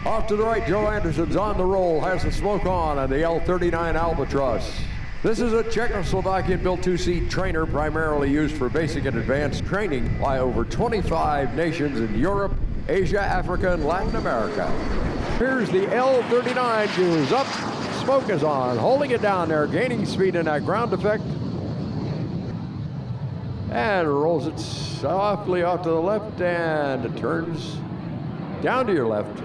Off to the right, Joe Anderson's on the roll, has the smoke on the L-39 Albatros. This is a Czechoslovakian-built two-seat trainer primarily used for basic and advanced training by over 25 nations in Europe, Asia, Africa, and Latin America. Here's the L-39, goes up, smoke is on, holding it down there, gaining speed in that ground effect. And rolls it softly off to the left, and it turns down to your left.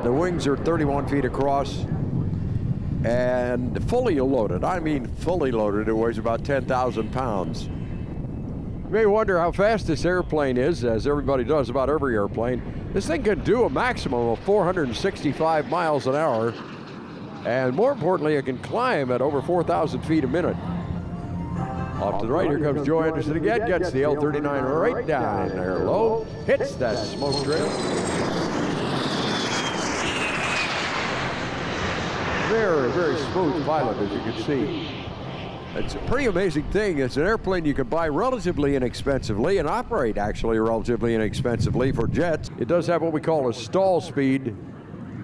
The wings are 31 feet across and fully loaded. I mean fully loaded. It weighs about 10,000 pounds. You may wonder how fast this airplane is, as everybody does about every airplane. This thing can do a maximum of 465 miles an hour, and more importantly, it can climb at over 4,000 feet a minute. Off to the right, here comes Joe Anderson again, gets the L-39 right down in there low, hits that smoke trail. Very, very smooth pilot, as you can see. It's a pretty amazing thing. It's an airplane you can buy relatively inexpensively and operate actually relatively inexpensively for jets. It does have what we call a stall speed,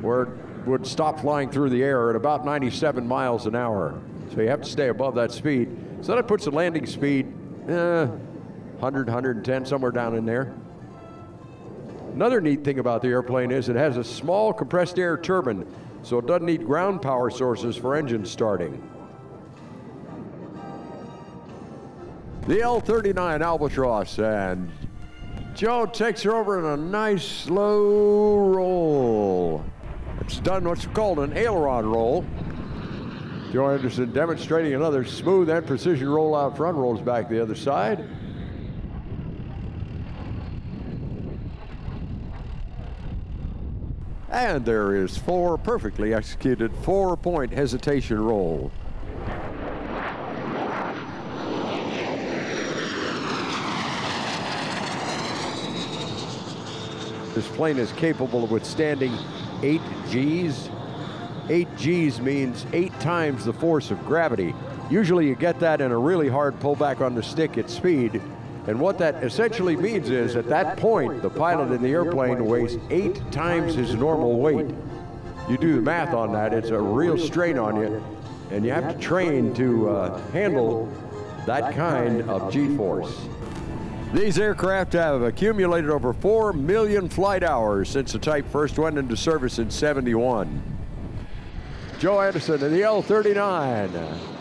where it would stop flying through the air at about 97 miles an hour. So you have to stay above that speed. So that puts the landing speed 100, 110, somewhere down in there. Another neat thing about the airplane is it has a small compressed air turbine, so it doesn't need ground power sources for engine starting. The L-39 Albatros, and Joe takes her over in a nice slow roll. It's done what's called an aileron roll. Joe Anderson demonstrating another smooth and precision roll out front, rolls back the other side. And there is four perfectly executed 4-point hesitation roll. This plane is capable of withstanding 8 Gs. 8 Gs means 8 times the force of gravity. Usually you get that in a really hard pullback on the stick at speed. And what that essentially means is, at that point, the pilot in the airplane weighs 8 times his normal weight. You do the math on that, it's a real strain on you, and you have to train to handle that kind of G-force. These aircraft have accumulated over 4 million flight hours since the type first went into service in '71. Joe Anderson and the L-39.